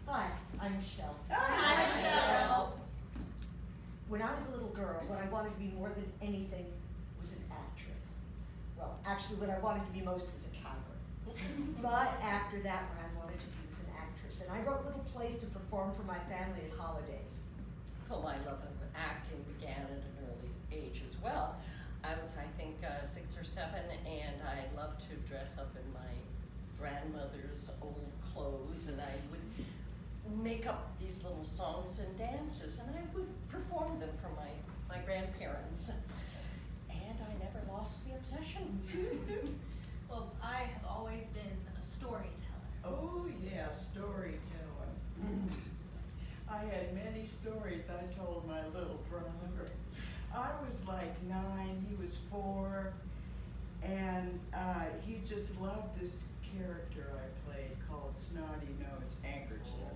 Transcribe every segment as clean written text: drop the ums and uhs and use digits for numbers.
Hi, I'm Michelle. Hi, Michelle. When I was a little girl, what I wanted to be more than anything was an actress. Well, actually, what I wanted to be most was a cowgirl. But after that, what I wanted to be was an actress. And I wrote little plays to perform for my family at holidays. Well, my love of acting began at an early age as well. I was, I think, 6 or 7, and I loved to dress up in my grandmother's old clothes, and I would make up these little songs and dances, and I would perform them for my grandparents. And I never lost the obsession. Well, I have always been a storyteller. Oh yeah, storytelling. I had many stories I told my little brother. I was like 9, he was 4, and he just loved this character I played called Snotty Nose Handkerchief.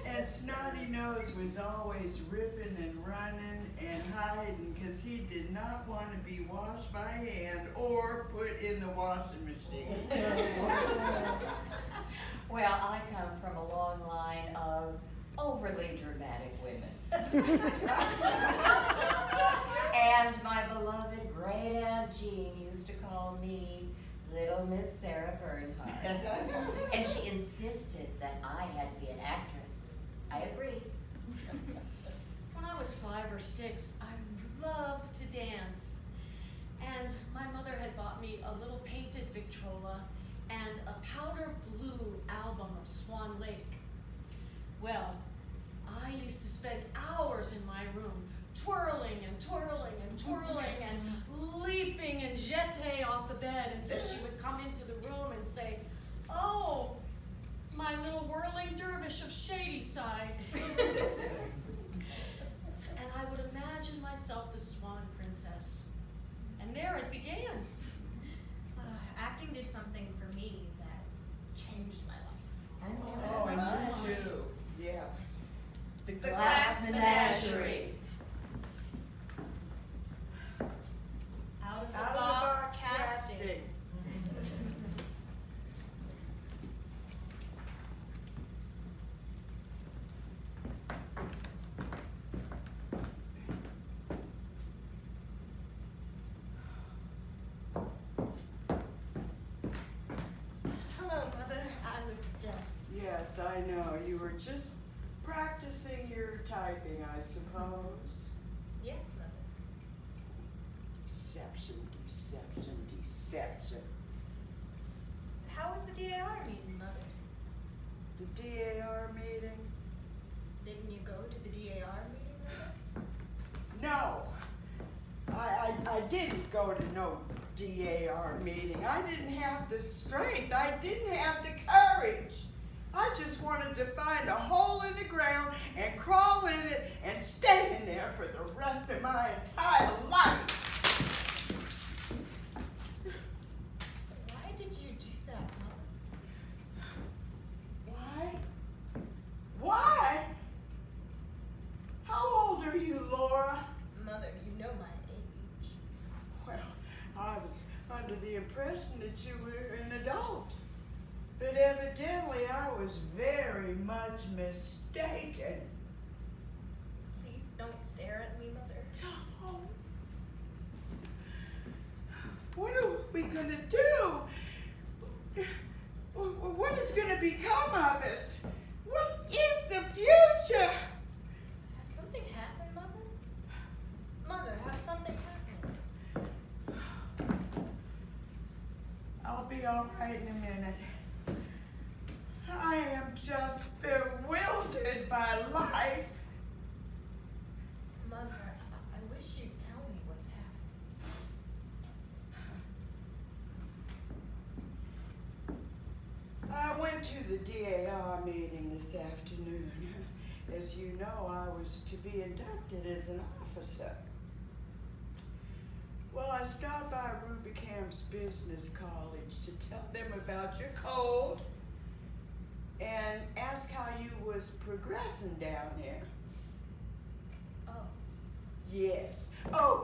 And Snotty Nose was always ripping and running and hiding because he did not want to be washed by hand or put in the washing machine. Well, I come from a long line of overly dramatic women. And my beloved great Aunt Jean used to call me Little Miss Sarah Bernhardt. And she insisted that I had to be an actress. I agreed. When I was 5 or 6, I loved to dance. And my mother had bought me a little painted Victrola and a powder blue album of Swan Lake. Well, I used to spend hours in my room twirling and twirling and twirling and leaping and jeté off the bed until she would come into the room and say, "Oh, my little whirling dervish of Shadyside." And I would imagine myself the Swan Princess. And there it began. Acting did something for me that changed my life. And Oh, and you too, yes. the Glass Menagerie. Out of the Out of the box box casting. casting. Hello, Mother. I was just. Yes, I know. You were just practicing your typing, I suppose. Yes, Mother. Deception, deception, deception. How was the DAR meeting, Mother? The DAR meeting? Didn't you go to the DAR meeting, Mother? No. I didn't go to no DAR meeting. I didn't have the strength. I didn't have the courage. I just wanted to find a hole in the ground and crawl in it and stay in there for the rest of my entire life. Why did you do that, Mother? Why? Why? How old are you, Laura? Mother, you know my age. Well, I was under the impression that you were an adult. But evidently I was very much mistaken. Please don't stare at me, Mother. Oh. What are we gonna do? What is gonna become of us? What is the future? Has something happened, Mother? Mother, has something happened? I'll be all right in a minute. I am just bewildered by life. Mother, I wish you'd tell me what's happened. I went to the DAR meeting this afternoon. As you know, I was to be inducted as an officer. Well, I stopped by Rubicamp's Business College to tell them about your code and ask how you was progressing down there. Oh. Yes. I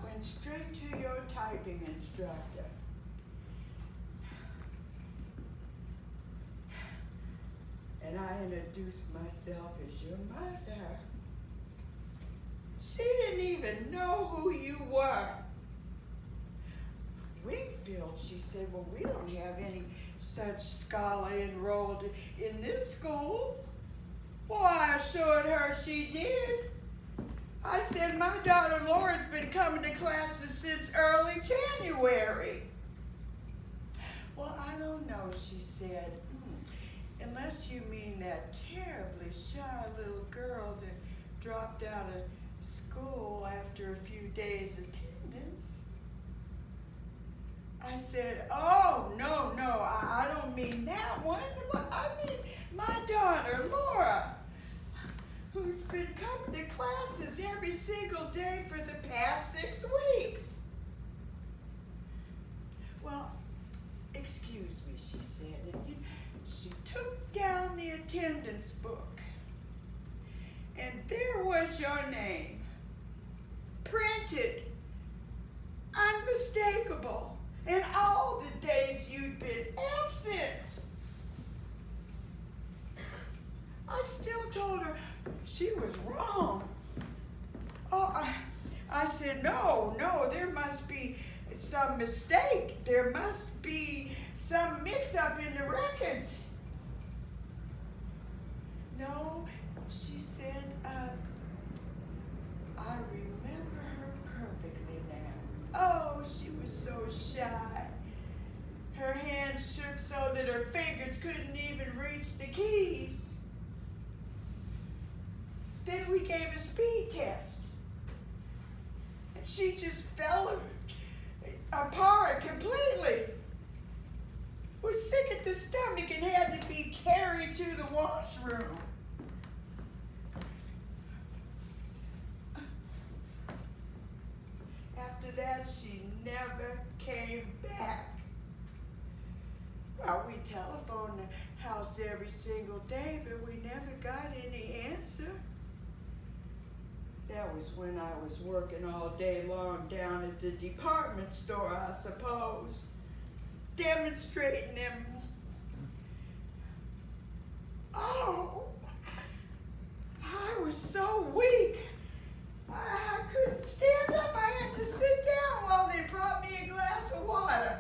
went straight to your typing instructor. and I introduced myself as your mother. She didn't even know who you were. Wingfield, she said, well, we don't have any such scholar enrolled in this school. Well, I assured her she did. I said, my daughter Laura's been coming to classes since early January. Well, I don't know, she said, unless you mean that terribly shy little girl that dropped out of school after a few days' attendance. I said, oh, no, I don't mean that one. I mean my daughter, Laura, who's been coming to classes every single day for the past 6 weeks. Well, excuse me, she said, and she took down the attendance book, and there was your name, printed, unmistakable, and all the days you'd been absent. I still told her she was wrong. Oh, I said, no, there must be some mistake. There must be some mix-up in the records. No, she said, I remember her perfectly now. Oh, she was so shy. Her hands shook so that her fingers couldn't even reach the keys. Then we gave a speed test. And she just fell apart completely. Was sick at the stomach and had to be carried to the washroom. After that, she never came back. Well, we telephoned the house every single day, but we never got any answer. That was when I was working all day long down at the department store, I suppose, demonstrating them. Oh, I was so weak. I couldn't stand up. I had to sit down while they brought me a glass of water.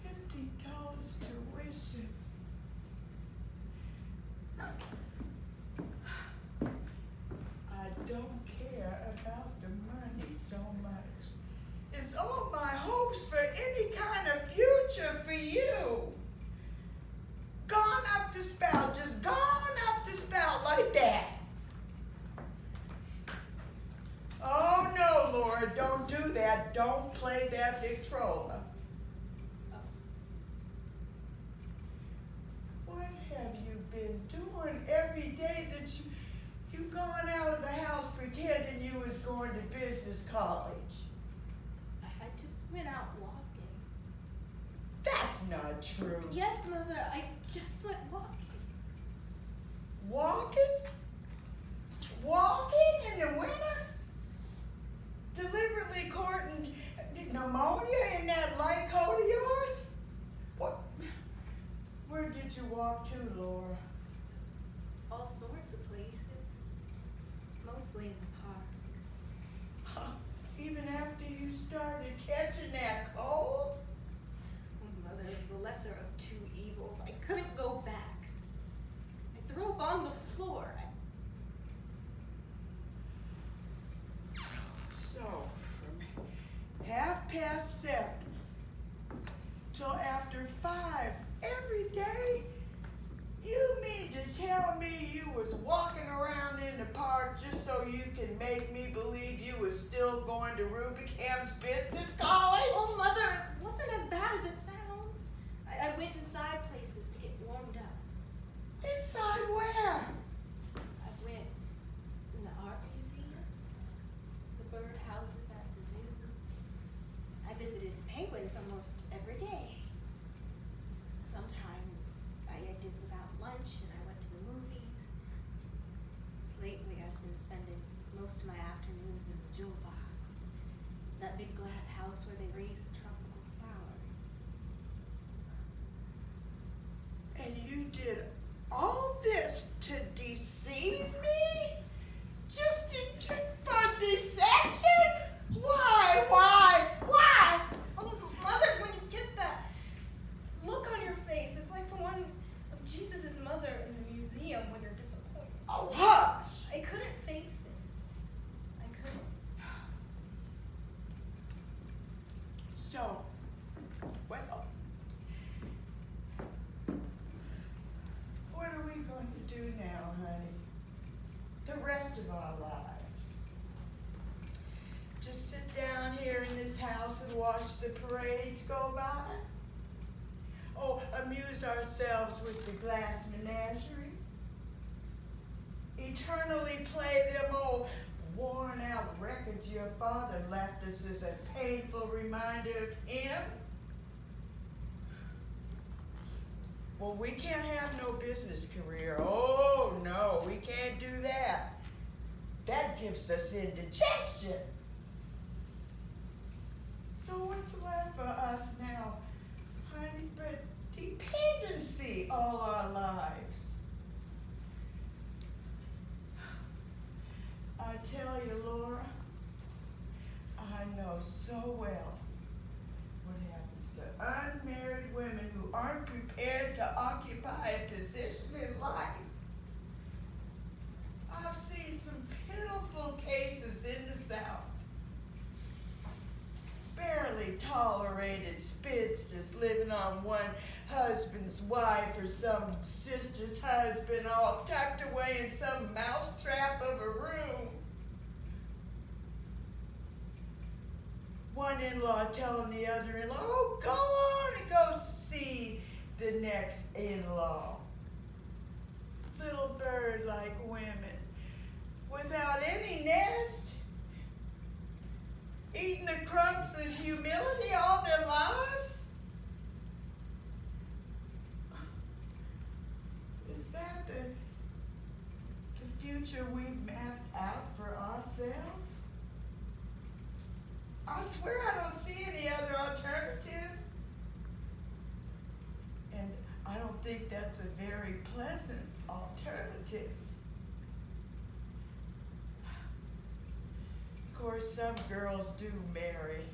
$50 tuition. I don't care about the money so much. It's all my hopes for any kind of future for you. Gone up the spout, just gone up the spout like that. Oh no, Laura, don't do that. Don't play that Victrola. What have you been doing every day that you've gone out of the house pretending you was going to business college? I just went out walking. That's not true. Yes, Mother, I just went walking. Walking? Walking in the winter? Deliberately courting pneumonia in that light coat of yours? What? Where did you walk to, Laura? All sorts of places. Mostly in the park. Huh, even after you started catching that cold? Mother, it was the lesser of two evils. I couldn't go back. I threw up on the floor. So, from 7:30 till after 5 every day? You mean to tell me you was walking around in the park just so you can make me believe you was still going to Rubicam's Business College? Oh, Mother, it wasn't as bad as it sounds. I went inside places to get warmed up. Inside where? I went in the art museum, the bird houses at the zoo. I visited penguins almost every day. Sometimes I did without lunch and I went to the movies. Lately I've been spending most of my afternoons in the jewel box, that big glass house where they raise the tropical flowers. And you did all this to deceive me? Just for deception? Why? Oh, Mother, when you get that look on your face, it's like the one of Jesus' mother in the museum when you're disappointed. Oh, hush! I couldn't face it. I couldn't. So, well, what are we going to do now, honey? The rest of our lives? Just sit down here in this house and watch the parades go by? Oh, amuse ourselves with the glass menagerie? Eternally play them old worn out records your father left us as a painful reminder of him? Well, we can't have no business career. Oh, no, we can't do that. That gives us indigestion. So what's left for us now, honey, but dependency all our lives? I tell you, Laura, I know so well what happens to unmarried women who aren't prepared to occupy a position in life. I've seen some pitiful cases in the South. Barely tolerated spinsters living on one husband's wife or some sister's husband, all tucked away in some mousetrap of a room. One in-law telling the other in-law, oh, go on and go see the next in-law. Little bird-like women without any nest, eating the crumbs of humility all their lives? Is that the future we've mapped out for ourselves? I swear I don't see any other alternative. And I don't think that's a very pleasant alternative. Of course, some girls do marry.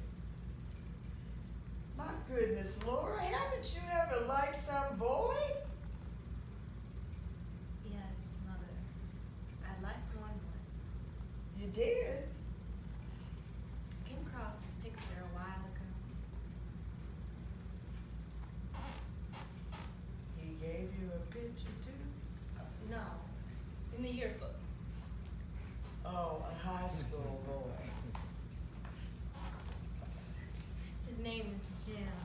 My goodness, Laura, haven't you ever liked some boy? Yes, Mother. I liked one once. You did? Came across his picture a while ago. He gave you a picture too? No, in the yearbook. Oh, a high school boy. His name is Jim.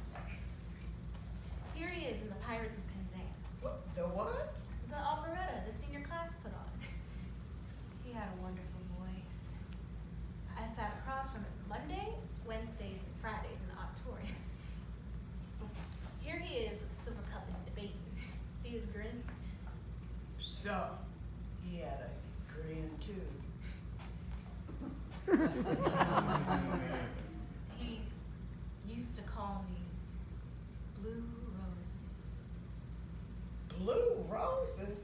Here he is in the Pirates of Penzance. What, the what? The operetta the senior class put on. He had a wonderful voice. I sat across from him Mondays, Wednesdays, and Fridays in the auditorium. Here he is with a silver cup and debating. See his grin? So, he had a grin too. He used to call me Blue Rose. Blue roses?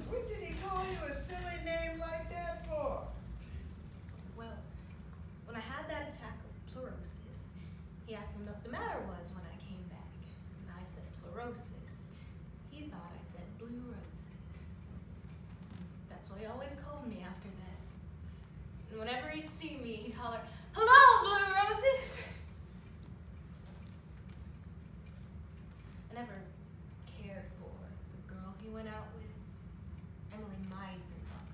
What did he call you a silly name like that for? Well, when I had that attack of pleurosis, he asked me what the matter was when I came back. And I said pleurosis. He thought I said blue roses. That's what he always called me after that. And whenever he'd see me, he'd holler, "Hello, blue roses!" I never cared for the girl he went out with, Emily Meisenbach.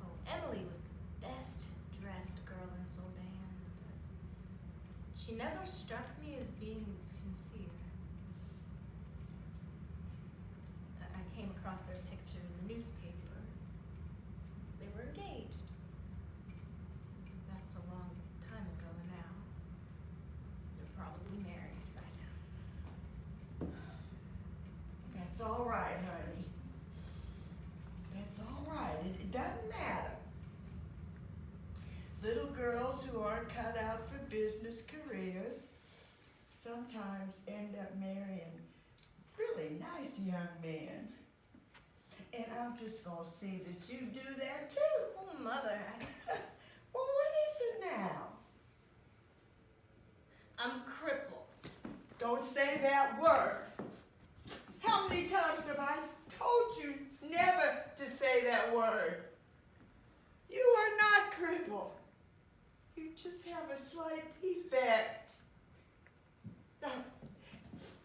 Oh, Emily was the best dressed girl in Soldan, but she never struck me as being sincere. I came across their picture in the newspaper. They were engaged. That's a long time ago now. They're probably married by now. That's all right, honey. That's all right. It doesn't matter. Little girls who aren't cut out for business careers sometimes end up marrying really nice young man. And I'm just gonna see that you do that too. Oh, Mother, Well, what is it now? I'm crippled. Don't say that word. How many times have I told you never to say that word? You are not crippled. You just have a slight defect. Now,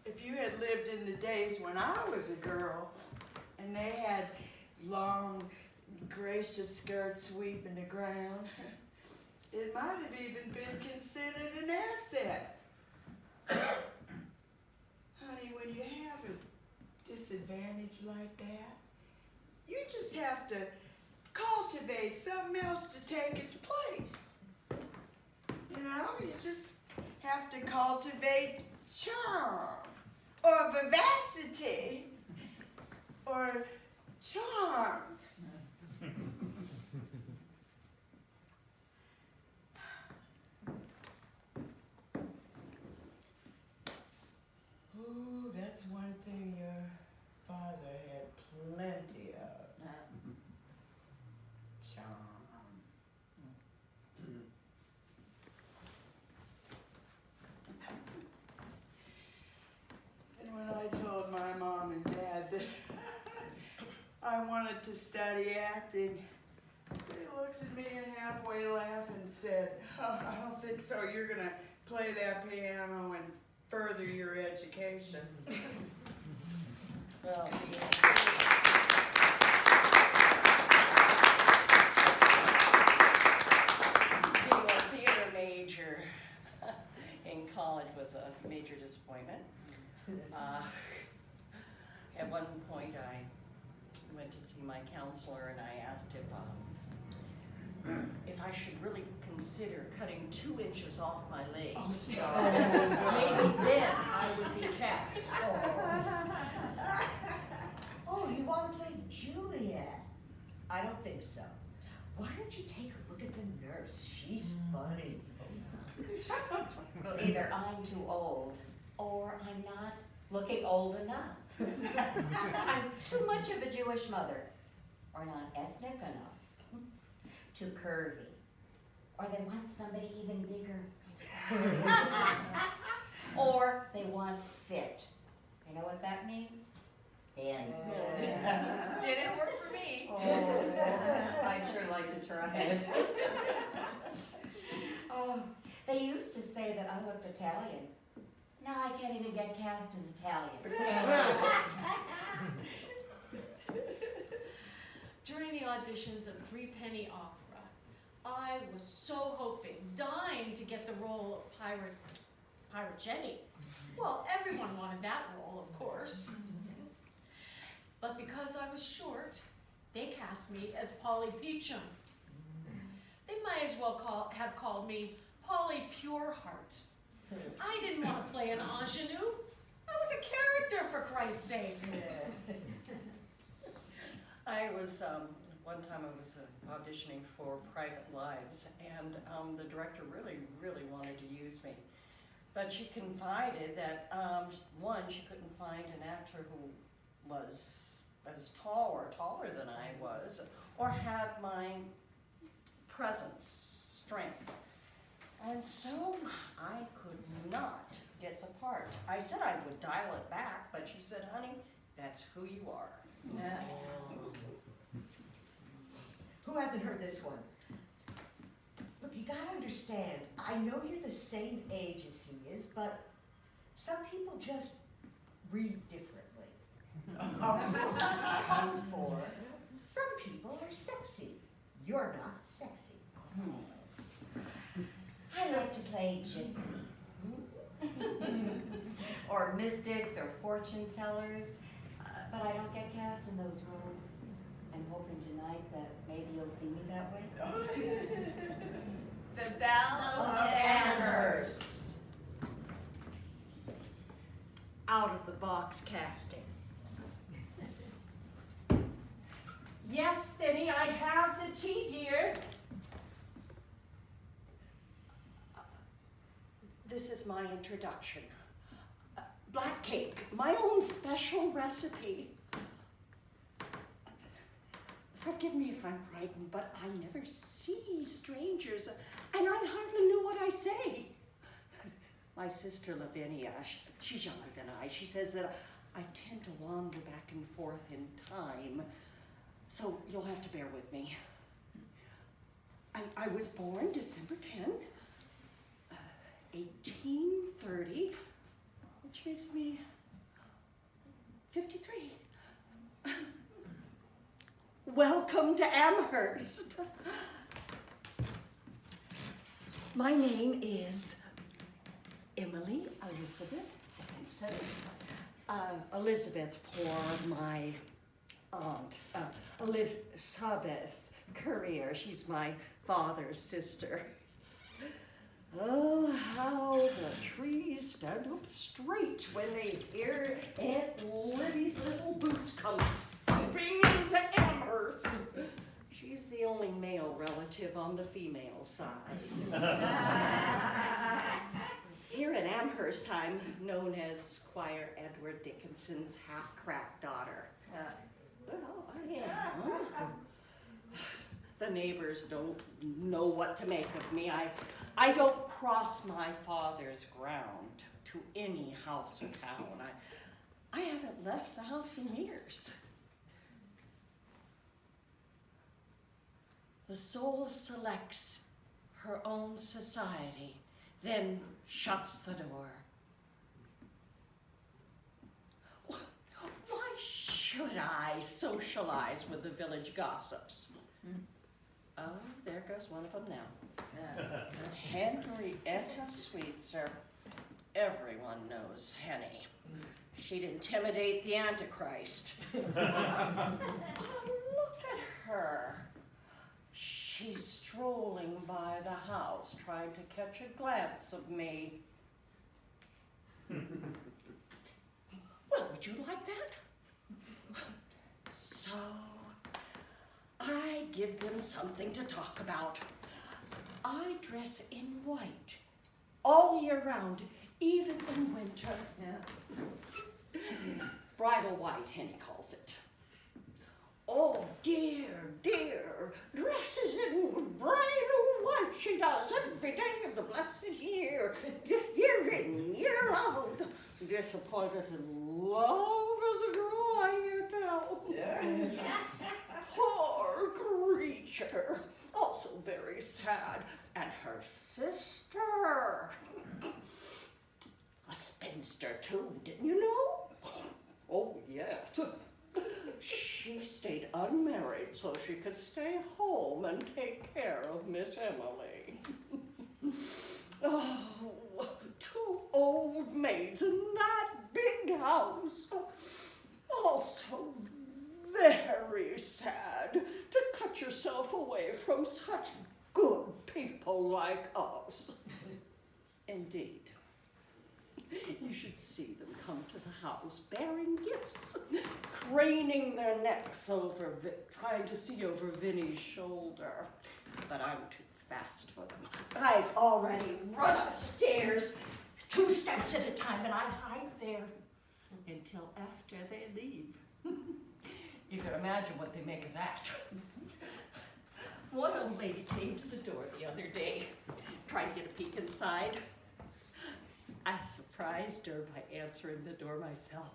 if you had lived in the days when I was a girl and they had long, gracious skirts sweeping the ground, it might have even been considered an asset. Honey, when you have a disadvantage like that, you just have to cultivate something else to take its place. You know, you just have to cultivate charm, or vivacity, or charm. Ooh, that's one thing your father had plenty of. Charm. And when I told my mom and dad that I wanted to study acting, they looked at me and halfway laughed and said, "Oh, I don't think so. You're gonna play that piano and further your education." Well, being a theater major in college was a major disappointment. At one point, I went to see my counselor and I asked if I should really consider cutting 2 inches off my leg. Oh, So maybe then I would be cast. Oh, you want to play Juliet? I don't think so. Why don't you take a look at the nurse? She's funny. Well, either I'm too old, or I'm not looking old enough. I'm too much of a Jewish mother, or not ethnic enough. Too curvy, or they want somebody even bigger. Or they want fit. You know what that means? Thin. Didn't work for me. Oh, I'd sure like to try it. Oh, they used to say that I looked Italian. Now I can't even get cast as Italian. During the auditions of Three Penny Opera, I was so hoping, dying to get the role of Pirate Jenny. Well, everyone wanted that role, of course. But because I was short, they cast me as Polly Peachum. They might as well have called me Polly Pureheart. I didn't want to play an ingenue. I was a character, for Christ's sake. I was, one time I was auditioning for Private Lives, and the director really wanted to use me. But she confided that, one, she couldn't find an actor who was as tall or taller than I was, or had my presence, strength. And so I could not get the part. I said I would dial it back, but she said, "Honey, that's who you are." Who hasn't heard this one? Look, you gotta understand, I know you're the same age as he is, but some people just read differently. Code for, some people are sexy. You're not sexy. I like to play gypsies. Or mystics or fortune tellers, but I don't get cast in those roles. I'm hoping tonight that maybe you'll see me that way. The Belle of Amherst. Out of the box casting. Yes, Benny, I have the tea, dear. This is my introduction. black cake, my own special recipe. Forgive me if I'm frightened, but I never see strangers, and I hardly know what I say. My sister Lavinia, she's younger than I, she says that I tend to wander back and forth in time, so you'll have to bear with me. I was born December 10th, 1830, which makes me 53. Welcome to Amherst. My name is Emily Elizabeth Benson. Elizabeth for my aunt, Elizabeth Currier. She's my father's sister. Oh, how the trees stand up straight when they hear Aunt Libby's little boots come thumping into Amherst. She's the only male relative on the female side. Here in Amherst, I'm known as Squire Edward Dickinson's half-cracked daughter. Well, I am. The neighbors don't know what to make of me. I don't cross my father's ground to any house or town. I haven't left the house in years. The soul selects her own society, then shuts the door. Why should I socialize with the village gossips? Oh, there goes one of them now. Henrietta Sweetser. Everyone knows Henny. She'd intimidate the Antichrist. Oh, look at her. She's strolling by the house, trying to catch a glance of me. Well, would you like that? So, I give them something to talk about. I dress in white all year round, even in winter. Yeah. Bridal white, Henny calls it. Oh, dear, dear, dresses in bridal white she does every day of the blessed year, year in, year out. Disappointed in love as a girl, I hear tell. Yeah. Poor creature, also very sad. And her sister, a spinster too, didn't you know? Oh, yes. She stayed unmarried so she could stay home and take care of Miss Emily. Oh, 2 old maids in that big house. Also very sad to cut yourself away from such good people like us. Indeed. You should see them come to the house bearing gifts, craning their necks over, trying to see over Vinny's shoulder. But I'm too fast for them. I've already run upstairs 2 steps at a time, and I hide there until after they leave. You can imagine what they make of that. One old lady came to the door the other day, trying to get a peek inside. I surprised her by answering the door myself.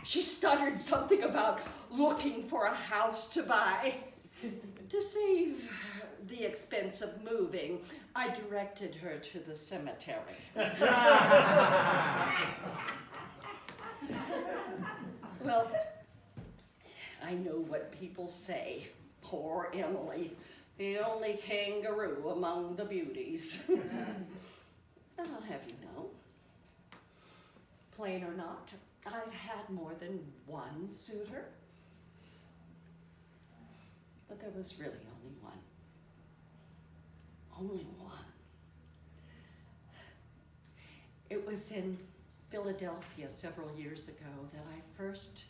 She stuttered something about looking for a house to buy. To save the expense of moving, I directed her to the cemetery. Well, I know what people say. Poor Emily, the only kangaroo among the beauties. And I'll have you know, plain or not, I've had more than one suitor. But there was really only one. Only one. It was in Philadelphia several years ago that I first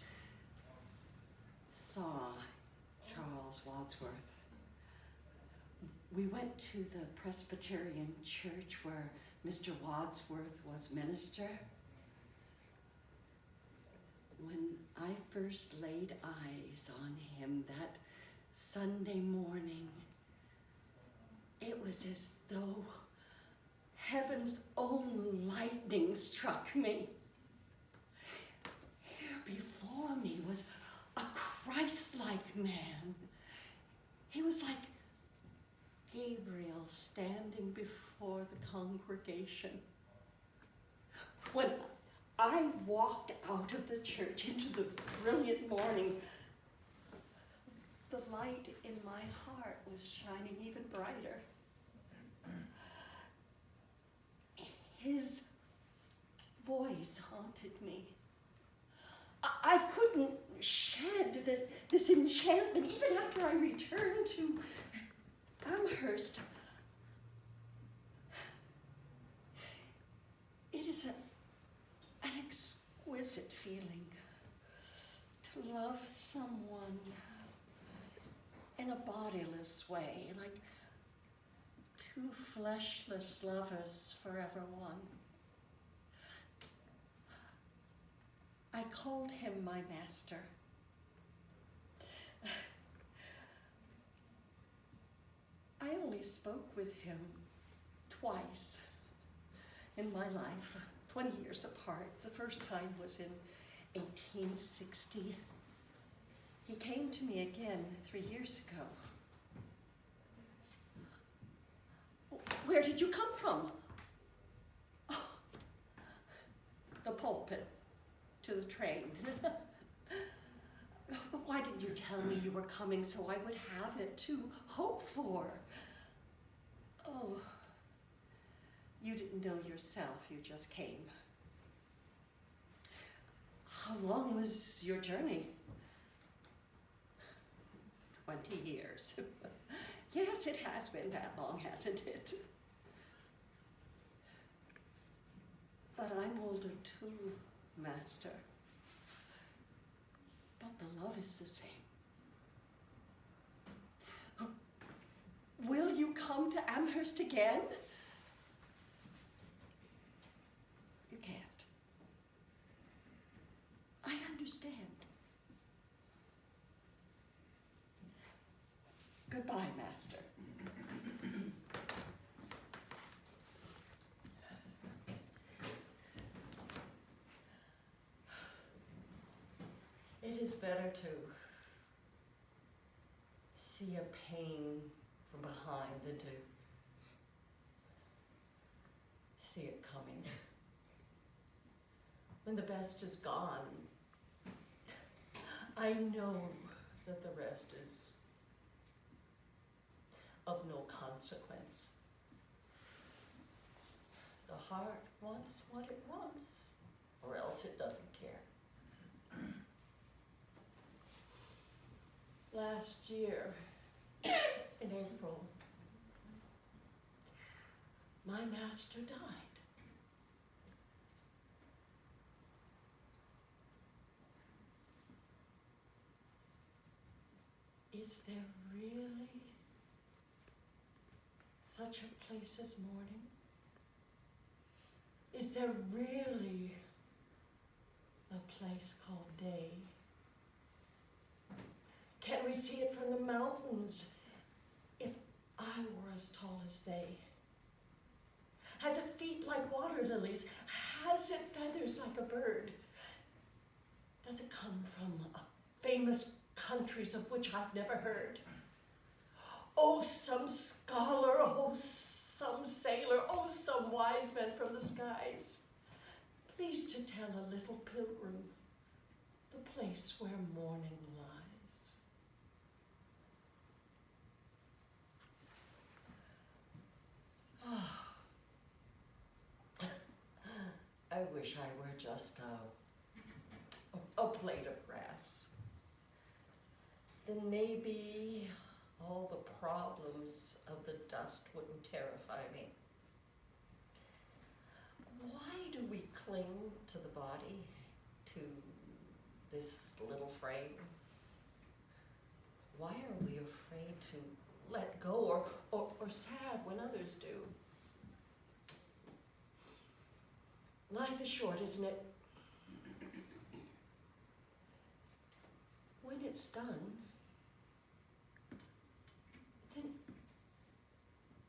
saw Charles Wadsworth. We went to the Presbyterian church where Mr. Wadsworth was minister, When I first laid eyes on him that Sunday morning, it was as though heaven's own lightning struck me. Here before me was a Christ-like man. He was like Gabriel standing before the congregation. When I walked out of the church into the brilliant morning, the light in my heart was shining even brighter. His voice haunted me. I couldn't shed this enchantment even after I returned to Amherst. It is an exquisite feeling to love someone in a bodiless way, like two fleshless lovers forever one. I called him my master. I only spoke with him twice in my life, 20 years apart. The first time was in 1860. He came to me again 3 years ago. Where did you come from? Oh, the pulpit to the train. Why didn't you tell me you were coming so I would have it to hope for? Oh, you didn't know yourself, you just came. How long was your journey? 20 years. Yes, it has been that long, hasn't it? But I'm older too, Master. But the love is the same. Will you come to Amherst again? You can't. I understand. Goodbye, Master. It is better to see a pain from behind than to see it coming. When the best is gone, I know that the rest is of no consequence. The heart wants what it wants, or else it doesn't care. Last year, in April, my master died. Is there really such a place as mourning? Is there really a place called day? Can we see it from the mountains if I were as tall as they? Has it feet like water lilies? Has it feathers like a bird? Does it come from famous countries of which I've never heard? Oh, some scholar, oh, some sailor, oh, some wise man from the skies. Please to tell a little pilgrim the place where morning lies. I wish I were just a blade of grass. Then maybe all the problems of the dust wouldn't terrify me. Why do we cling to the body, to this little frame? Why are we afraid to let go or sad when others do? Life is short, isn't it? when it's done, then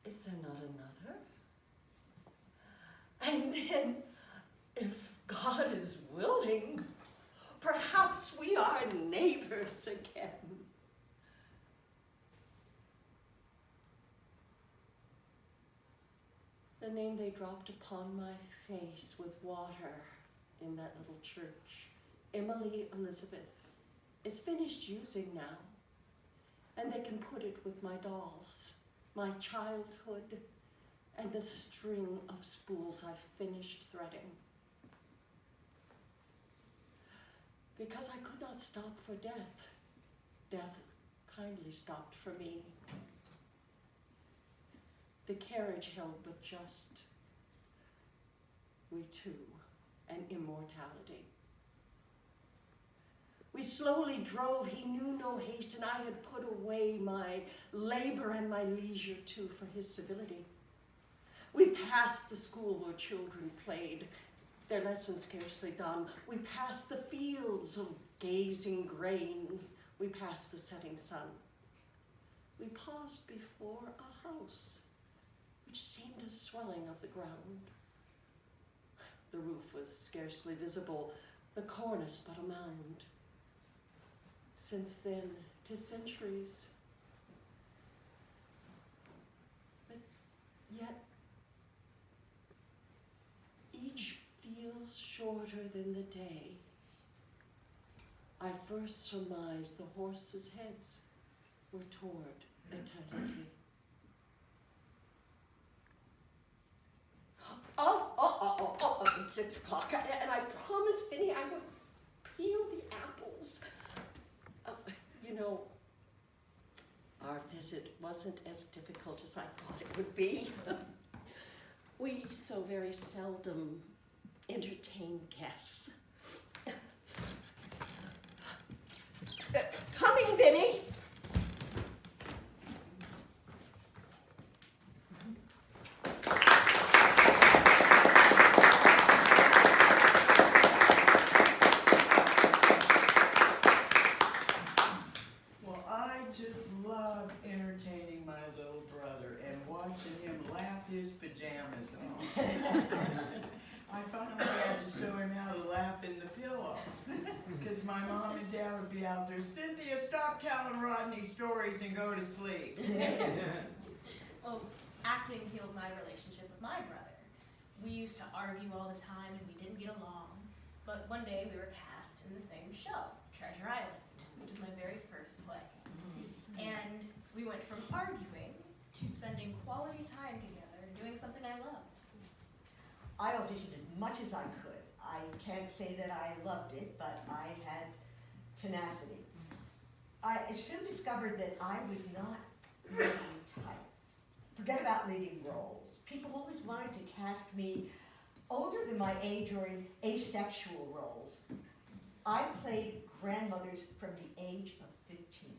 is there not another? And then, if God is willing, perhaps we are neighbors again. The name they dropped upon my face with water in that little church, Emily Elizabeth, is finished using now, and they can put it with my dolls, my childhood, and the string of spools I've finished threading. Because I could not stop for death, death kindly stopped for me. The carriage held but just, we two, and immortality. We slowly drove, he knew no haste, and I had put away my labor and my leisure too for his civility. We passed the school where children played, their lessons scarcely done. We passed the fields of gazing grain. We passed the setting sun. We paused before a house, which seemed a swelling of the ground. The roof was scarcely visible, the cornice but a mound. Since then, 'tis centuries. But yet, each feels shorter than the day. I first surmised the horses' heads were toward eternity. It's 6 o'clock, and I promised Finny I would peel the apples. You know, our visit wasn't as difficult as I thought it would be. We so very seldom entertain guests. Coming, Vinny. Well, I just love entertaining my little brother and watching him laugh his pajamas off. I finally had to show him how to laugh in the pillow, because my mom and dad would be out there, Cynthia, stop telling Rodney stories and go to sleep. Well, acting healed my relationship with my brother. We used to argue all the time and we didn't get along. But one day we were cast in the same show, Treasure Island, which is my very first play. And we went from arguing to spending quality time together doing something I loved. I auditioned as much as I could. I can't say that I loved it, but I had tenacity. I soon discovered that I was not really typed. Forget about leading roles. People always wanted to cast me older than my age or in asexual roles. I played grandmothers from the age of 15.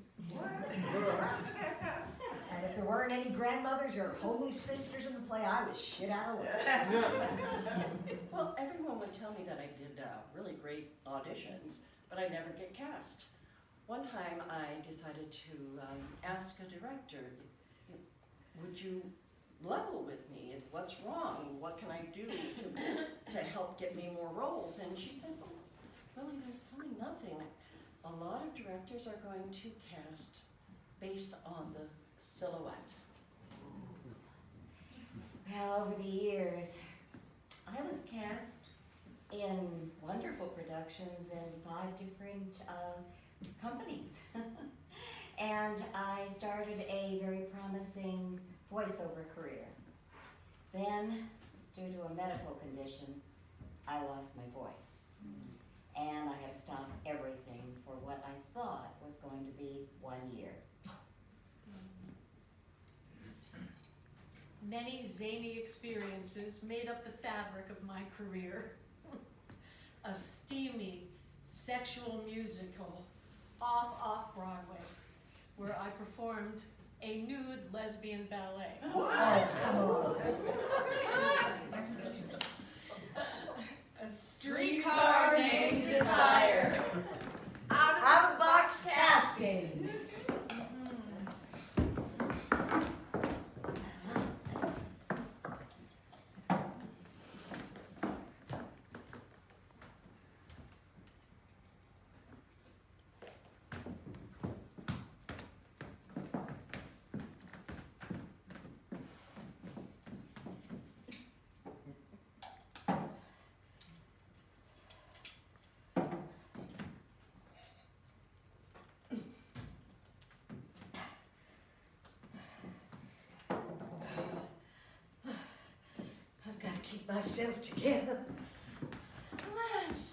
And if there weren't any grandmothers or homely spinsters in the play, I was shit out of luck. Well, everyone would tell me that I did really great auditions, but I'd never get cast. One time I decided to ask a director, would you level with me? What's wrong? What can I do to help get me more roles? And she said, oh, really, there's really nothing. A lot of directors are going to cast based on the silhouette. Well, over the years, I was cast in wonderful productions in 5 different companies. And I started a very promising voiceover career. Then, due to a medical condition, I lost my voice. And I had to stop everything for what I thought was going to be 1 year. Many zany experiences made up the fabric of my career. A steamy, sexual musical off Broadway, where I performed a nude lesbian ballet. Oh, come on. A streetcar named Desire. Out of the box get myself together. Blanche!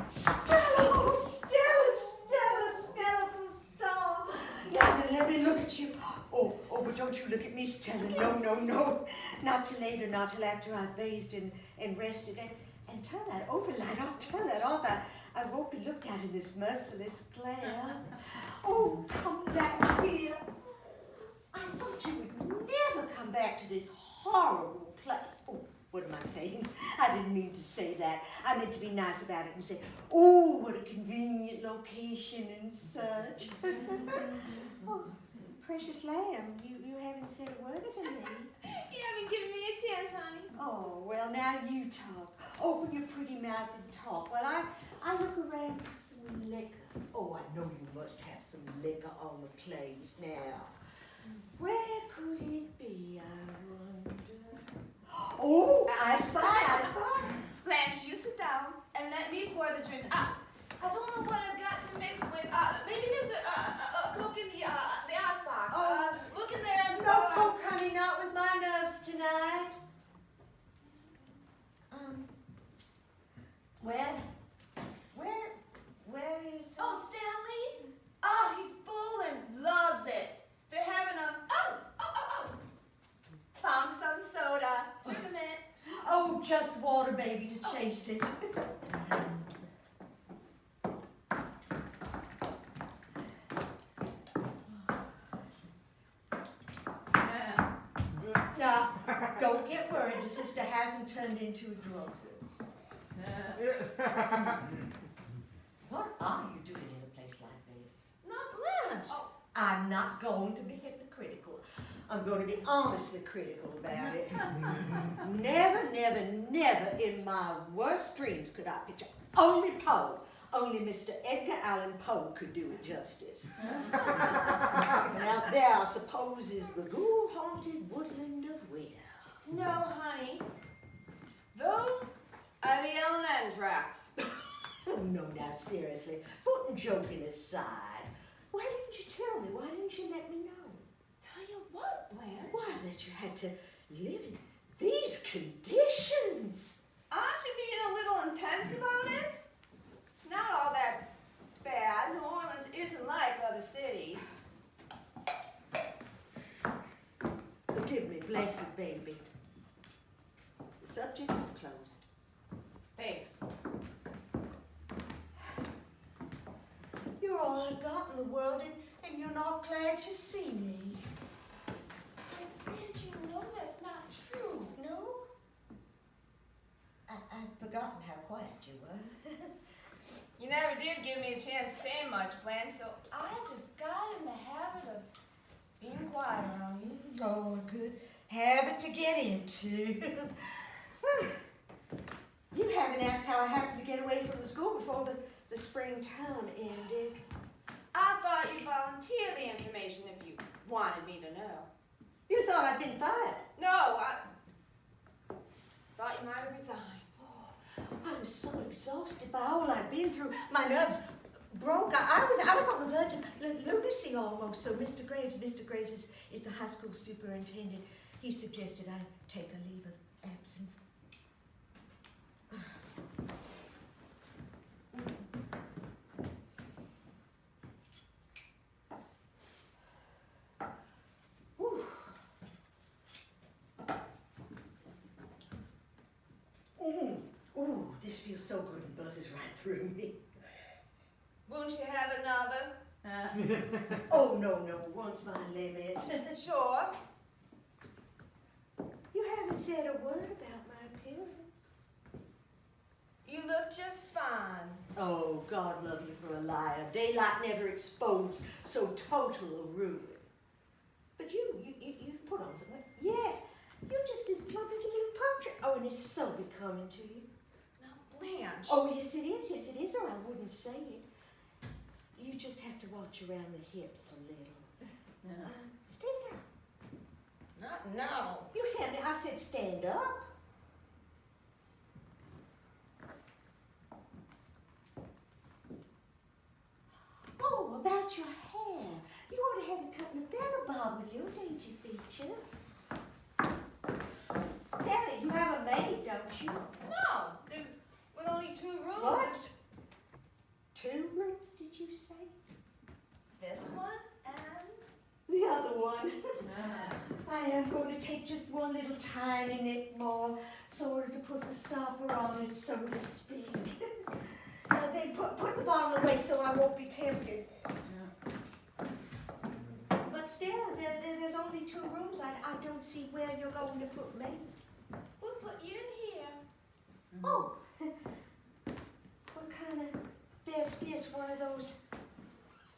Stella, oh, Stella from Star. Now then, let me look at you. Oh, but don't you look at me, Stella. No. Not till later, not till after I've bathed and rested. And turn that overlight off, turn that off. I won't be looked at in this merciless glare. Oh, come back here. I thought you would never come back to this horrible place. Oh, what am I saying? I didn't mean to say that. I meant to be nice about it and say, oh, what a convenient location and such. Oh, precious lamb, you haven't said a word to me. You haven't given me a chance, honey. Oh, well, now you talk. Open your pretty mouth and talk while I look around for some liquor. Oh, I know you must have some liquor on the place now. Where could it be, I wonder? Oh, I spy. Blanche, you sit down and let me pour the drinks. I don't know what I've got to mix with. Maybe there's a Coke in the icebox. Oh. Look in there. No Coke, honey, not with my nerves tonight. Where is... Oh, Stanley? Oh, he's bowling. Loves it. They're having a... Oh. Found some soda. Tournament. Oh, just water, baby, to chase it. Now, don't get worried. Your sister hasn't turned into a drunk. What are you doing in a place like this? Not Blanche! Oh, I'm not going to be hypocritical. I'm going to be honestly critical about it. Never in my worst dreams could I picture only Poe. Only Mr. Edgar Allan Poe could do it justice. And out there, I suppose, is the ghoul-haunted woodland of Will. No, honey. Those are the L&N tracks. Oh, no, now, seriously. Putting joking aside, why didn't you tell me? Why didn't you let me know? Tell you what, Blanche? Why, that you had to live in these conditions. Aren't you being a little intense about it? It's not all that bad. New Orleans isn't like other cities. Forgive me, blessed baby. The subject is closed. Thanks. You're all I've got in the world, and you're not glad to see me. Blanche, you know that's not true. No? I'd forgotten how quiet you were. You never did give me a chance to say much, Blanche, so I just got in the habit of being quiet around you. Oh, a good habit to get into. You haven't asked how I happened to get away from the school before the spring term ended. I thought you'd volunteer the information if you wanted me to know. You thought I'd been fired. No, I thought you might have resigned. I was so exhausted by all I'd been through. My nerves broke. I was on the verge of lunacy almost. So Mr. Graves is the high school superintendent. He suggested I take a leave of absence. Whew. Ooh, this feels so good and buzzes right through me. Won't you have another? Oh, no, one's my limit. Sure. You haven't said a word about my appearance. You look just fine. Oh, God love you for a liar. Daylight never exposed so total a ruin. But you've put on something. Yes, you're just as plump as a little portrait. Oh, and it's so becoming to you. Now, Blanche. Oh, yes it is, or I wouldn't say it. You just have to watch around the hips a little. Stand up. Not now. You hear me? I said stand up. Oh, about your hair. You ought to have it cut in a feather bob with your dainty features. Stanley, you I am going to take just one little tiny nip more, sort of to put the stopper on it, so to speak. Then put the bottle away so I won't be tempted. But still, there's only 2 rooms. I don't see where you're going to put me. We'll put you in here. Oh, what kind of bed's this? One of those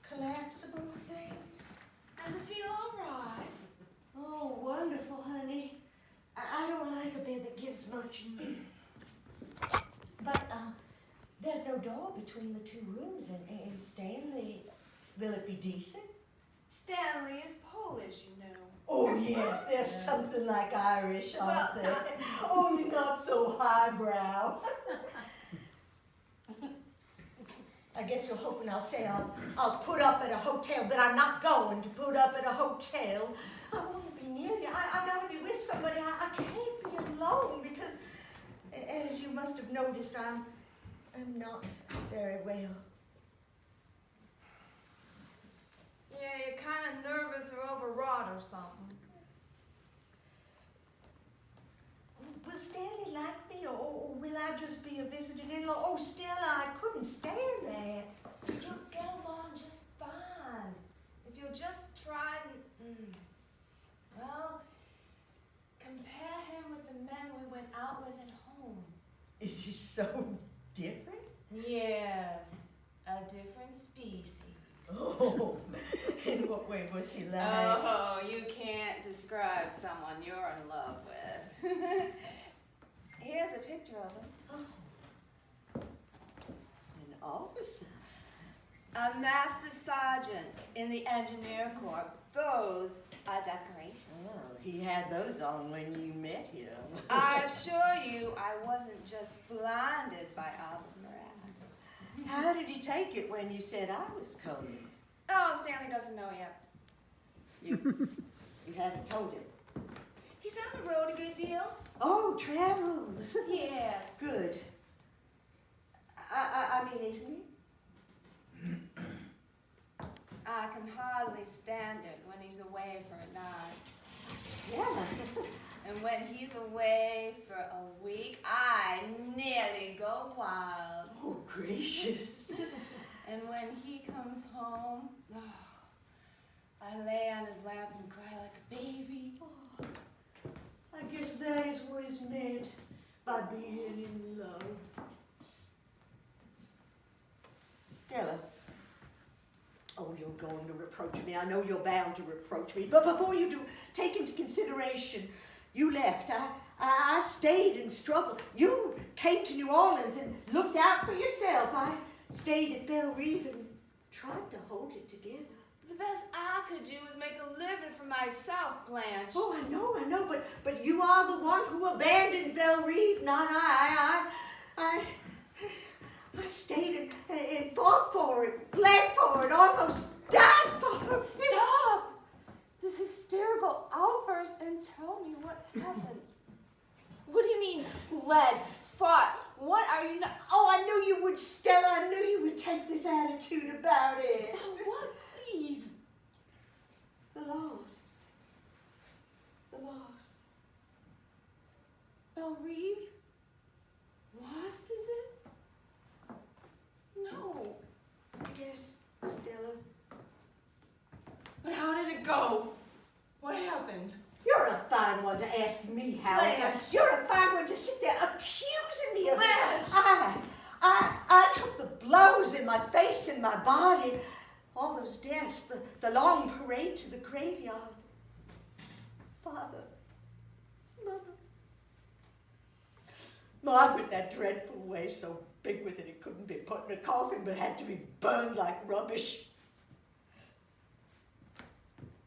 collapsible things? Does it feel alright? Oh, wonderful, honey. I don't like a bed that gives much. But there's no door between the 2 rooms, and Stanley, will it be decent? Stanley is Polish, you know. Oh, yes, there's something like Irish on there. Only not so highbrow. I guess you're hoping I'll say I'll put up at a hotel, but I'm not going to put up at a hotel. I want to be near you. I got to be with somebody. I can't be alone because, as you must have noticed, I'm not very well. Yeah, you're kind of nervous or overwrought or something. Will Stanley like me, or will I just be a visiting in-law? Oh, Stella, I couldn't stand that. You'll get along just fine. If you'll just try and, well, compare him with the men we went out with at home. Is he so different? Yes, a different species. Oh, in what way? What's he like? Oh, you can't describe someone you're in love with. Here's a picture of him. Oh, an officer. A master sergeant in the engineer corps. Those are decorations. Oh, he had those on when you met him. I assure you, I wasn't just blinded by Albert Moraz. How did he take it when you said I was coming? Oh, Stanley doesn't know yet. You haven't told him. He's on the road a good deal. Oh, travels. Yes. Good. I mean, isn't he? I can hardly stand it when he's away for a night. Stella. And when he's away for a week, I nearly go wild. Oh, gracious. And when he comes home, I lay on his lap and cry like a baby. Oh, I guess that is what is meant by being in love. Stella. Oh, you're going to reproach me. I know you're bound to reproach me. But before you do, take into consideration, you left. I stayed and struggled. You came to New Orleans and looked out for yourself. I stayed at Belle Reve and tried to hold it together. The best I could do was make a living for myself, Blanche. Oh, I know, but you are the one who abandoned Belle Reve, not I. I stayed and fought for it, bled for it, almost died for it. Stop this hysterical outburst and tell me what happened. What do you mean, bled, fought? What are you not? Oh, I knew you would, Stella. I knew you would take this attitude about it. What, please? The loss. Belle Reve? Lost, is it? No. Yes, Stella. But how did it go? What happened? You're a fine one to ask me how. Blanche. You're a fine one to sit there accusing me of Blanche. I took the blows in my face and my body. All those deaths, the long parade to the graveyard. Father, Mother. Margaret, that dreadful way, so big with it it couldn't be put in a coffin, but had to be burned like rubbish.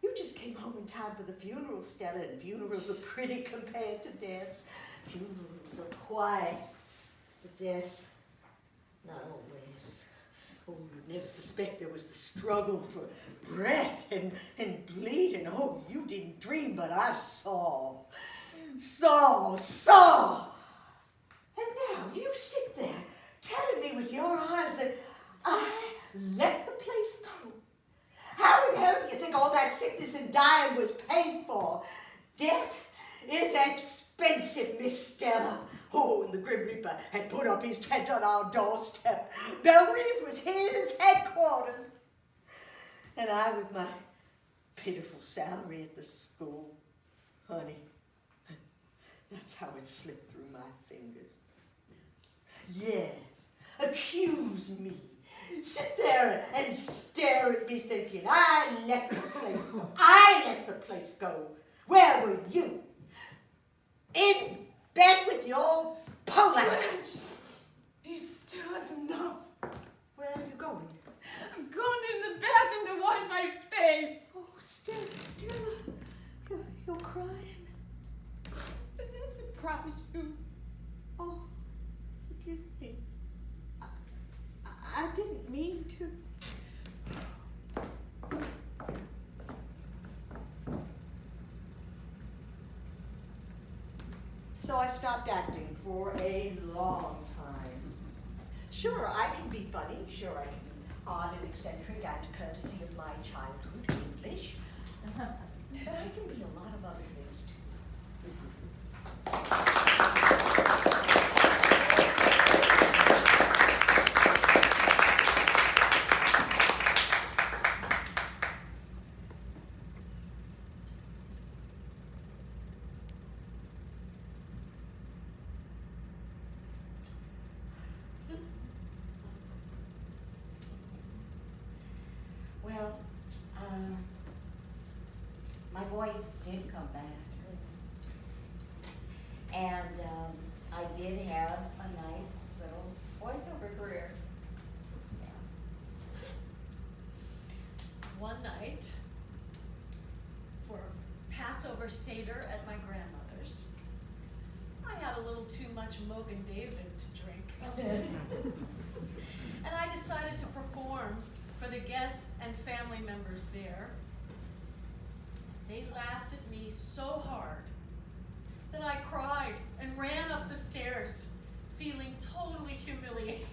You just came home in time for the funeral, Stella, and funerals are pretty compared to deaths. Funerals are quiet, but deaths, not always. Oh, you'd never suspect there was the struggle for breath and bleeding. Oh, you didn't dream, but I saw. And now you sit there telling me with your eyes that I let the place go. How in hell do you think all that sickness and dying was paid for? is expensive, Miss Stella. Oh, and the Grim Reaper had put up his tent on our doorstep. Belle Reef was his headquarters. And I with my pitiful salary at the school. Honey, that's how it slipped through my fingers. Yes, accuse me. Sit there and stare at me thinking, I let the place go. I let the place go. Where were you? In bed with your old Polak. He still isn't enough. Where are you going? I'm going in the bathroom to wash my face. Oh, Stella, you're crying. Does that surprise you? Oh, forgive me. I didn't mean to. So I stopped acting for a long time. Sure, I can be funny. Sure, I can be odd and eccentric and courtesy of my childhood English. But I can be a lot of other things Well, my voice did come back. And I did have a nice little voiceover career. Yeah. One night, for Passover Seder at my grandmother's, I had a little too much Mogan David to drink. And I decided to perform for the guests and family members there. They laughed at me so hard that I cried and ran up the stairs, feeling totally humiliated.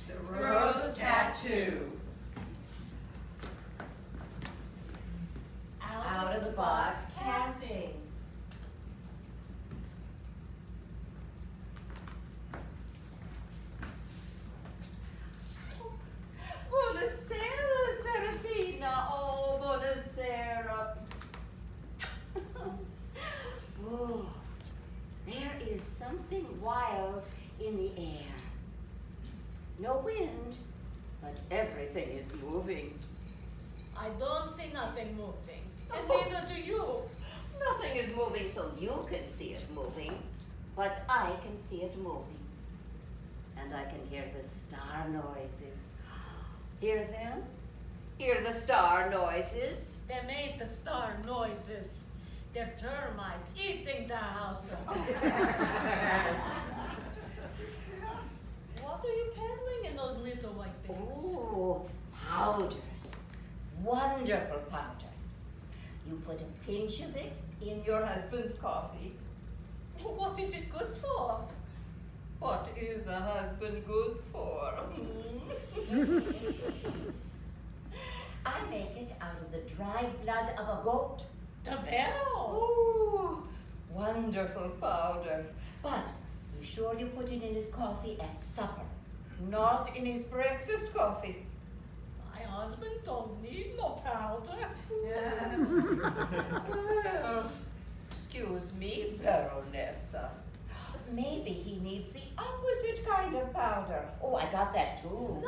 The rose tattoo. Out of the box casting. Buonasera, Serafina. Oh, buonasera. Oh, there is something wild in the air. No wind, but everything is moving. I don't see nothing moving, and neither do you. Nothing is moving so you can see it moving, but I can see it moving. And I can hear the star noises. Hear them? Hear the star noises? They made the star noises. They're termites eating the house. What are you peddling in those little white things? Oh, powders. Wonderful powders. You put a pinch of it in your husband's coffee. What is it good for? What is a husband good for? I make it out of the dry blood of a goat. Davero. Ooh, wonderful powder. But be sure you put it in his coffee at supper, not in his breakfast coffee. My husband don't need no powder. Well, excuse me, Baronessa. Maybe he needs the opposite kind of powder. Oh, I got that too.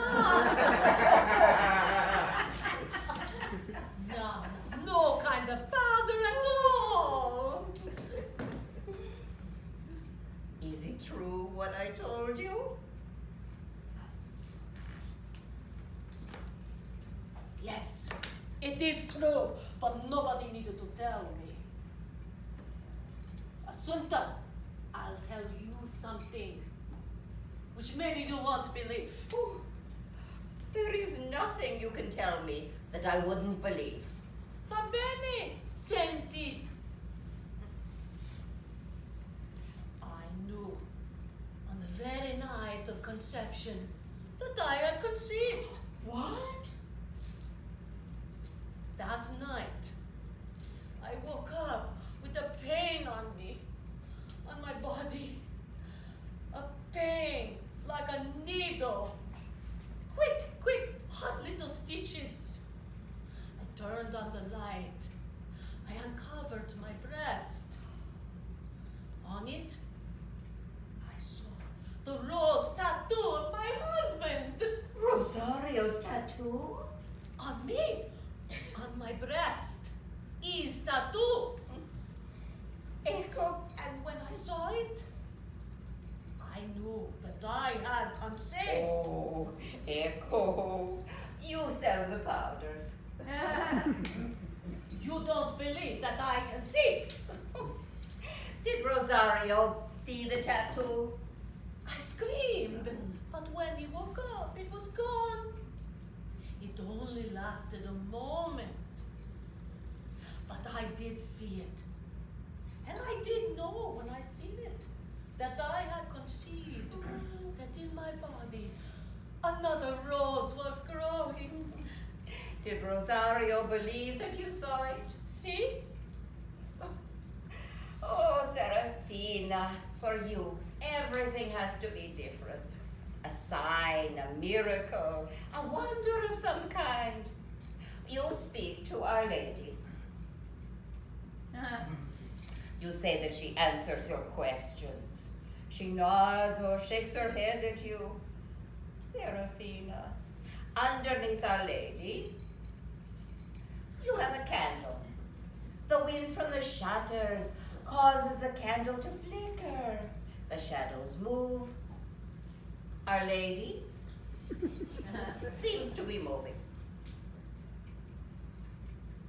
No kind of powder at all. Is it true what I told you? Yes, it is true, but nobody needed to tell me. Assunta, I'll tell you something, which maybe you won't believe. Ooh, there is nothing you can tell me that I wouldn't believe. Va bene, senti. I knew on the very night of conception that I had conceived. What? That night, I woke up with a pain on me, on my body. A pain like a needle. Quick, hot little stitches. I turned on the light. I uncovered my breast. On it, I saw the rose tattoo of my husband. Rosario's tattoo? On me, on my breast, his tattoo. Echo. And when I saw it, I knew that I had consent. Oh, Echo. You sell the powders. You don't believe that I can see it. Did Rosario see the tattoo? I screamed, but when he woke up, it was gone. It only lasted a moment. But I did see it. And I did know when I seen it that I had conceived, that in my body another rose was growing. Did Rosario believe that you saw it? See? Oh, Serafina, for you, everything has to be different. A sign, a miracle, a wonder of some kind. You speak to Our Lady. You say that she answers your questions. She nods or shakes her head at you. Serafina, underneath Our Lady, you have a candle. The wind from the shutters causes the candle to flicker. The shadows move. Our Lady seems to be moving.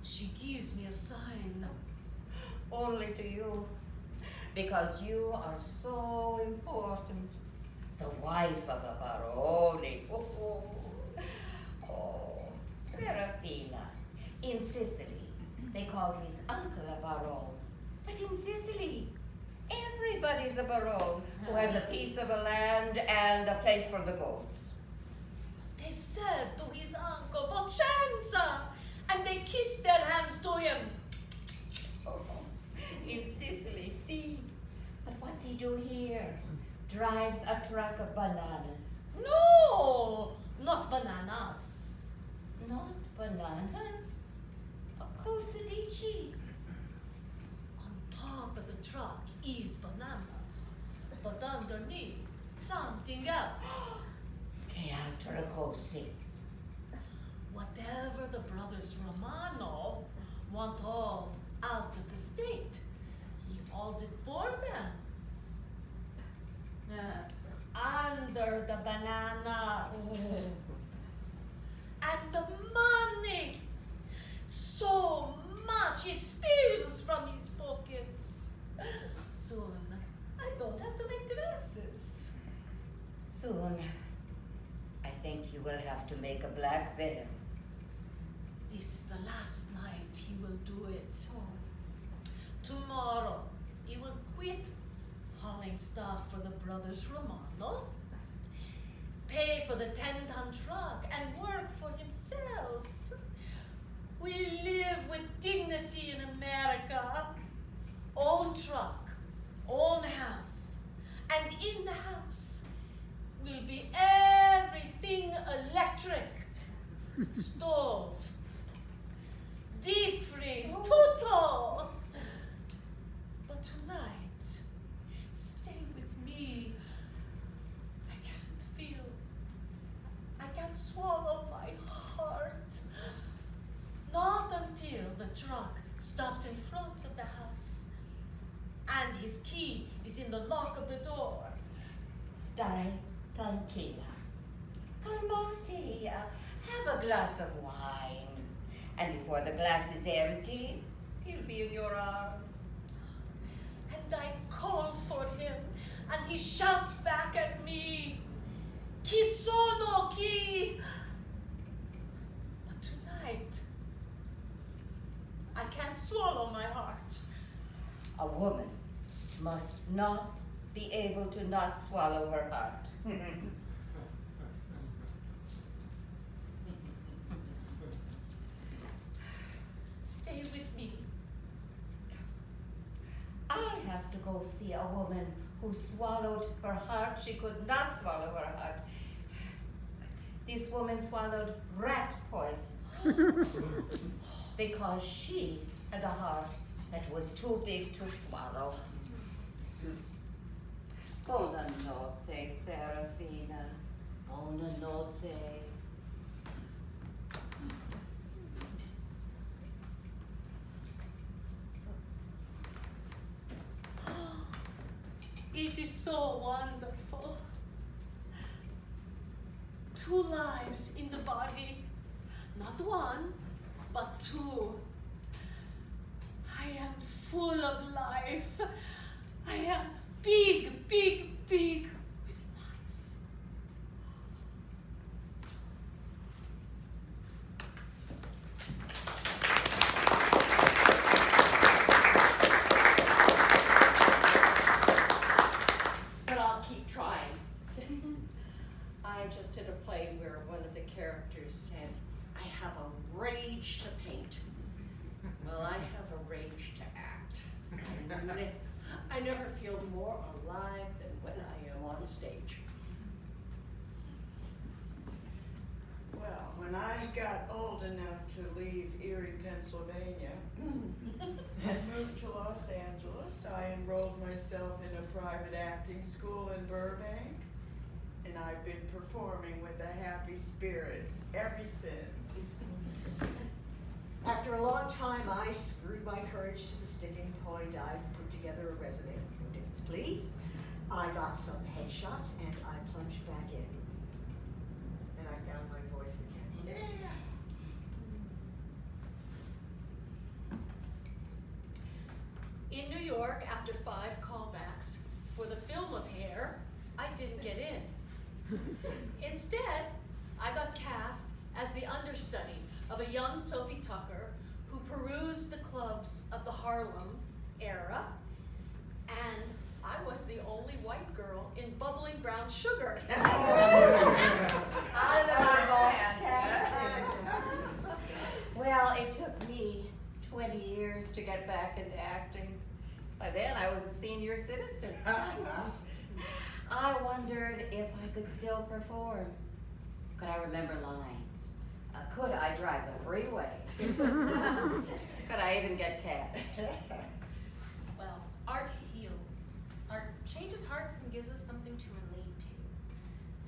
She gives me a sign. Only to you, because you are so important. The wife of a barone. Oh, Serafina. In Sicily, they called his uncle a barone. But in Sicily, everybody's a barone who has a piece of a land and a place for the goats. They said to his uncle, Vicenza, and they kissed their hands to him. Oh, in Sicily, see. But what's he do here? Drives a truck of bananas. No, not bananas. Not bananas? A cosadici. On top of the truck is bananas, but underneath something else. Che altra cose? Whatever the brothers Romano want hauled out of the state, he hauls it for them. Under the bananas. And the money, so much it spills from his pockets. Soon, I don't have to make dresses. Soon, I think you will have to make a black veil. This is the last night he will do it. Tomorrow, he will quit hauling stuff for the brothers Romano, pay for the 10-ton truck, and work for himself. We live with dignity in America. Own truck, own house, and in the house will be everything electric. Stove, deep freeze, tutto. But tonight, stay with me. I can't swallow my heart. Not until the truck stops in front of the house and his key is in the lock of the door. Stai tranquilla. Calmati. Have a glass of wine. And before the glass is empty, he'll be in your arms. And I call for him, and he shouts back at me, Chi sono chi? But tonight, I can't swallow my heart. A woman must not be able to not swallow her heart. Stay with me. have to go see a woman who swallowed her heart. She could not swallow her heart. This woman swallowed rat poison because she had a heart that was too big to swallow. Buonanotte, Serafina. Buonanotte. It is so wonderful. 2 lives in the body. Not 1, but 2. I am full of life. I am big, big, big with life. But I'll keep trying. I just did a play where one of the characters said, I have a rage to paint. Well, I have a rage to act. I never feel more alive than when I am on stage. Well, when I got old enough to leave Erie, Pennsylvania, and moved to Los Angeles, I enrolled myself in a private acting school in Burbank, and I've been performing with a happy spirit ever since. After a long time, I screwed my courage to the sticking point. I put together a resume. No dates, please. I got some headshots, and I plunged back in. And I found my voice again. Yeah. In New York, after 5 callbacks for the film of Hair, I didn't get in. Instead, I got cast as the understudy of a young Sophie Tucker who perused the clubs of the Harlem era, and I was the only white girl in Bubbling Brown Sugar. Out of the box. Well, it took me 20 years to get back into acting. By then, I was a senior citizen. I wondered if I could still perform. Could I remember lines? Could I drive the freeway? Could I even get cast? Well, art heals. Art changes hearts and gives us something to relate to.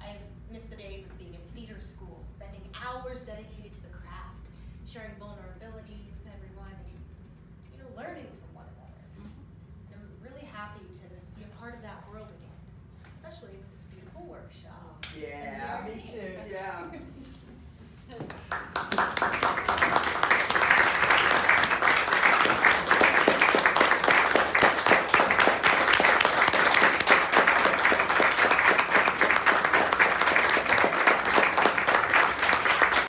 I've missed the days of being in theater school, spending hours dedicated to the craft, sharing vulnerability with everyone, and learning from one another. And I'm really happy to be a part of that world again, especially with this beautiful workshop. Yeah, me too, yeah.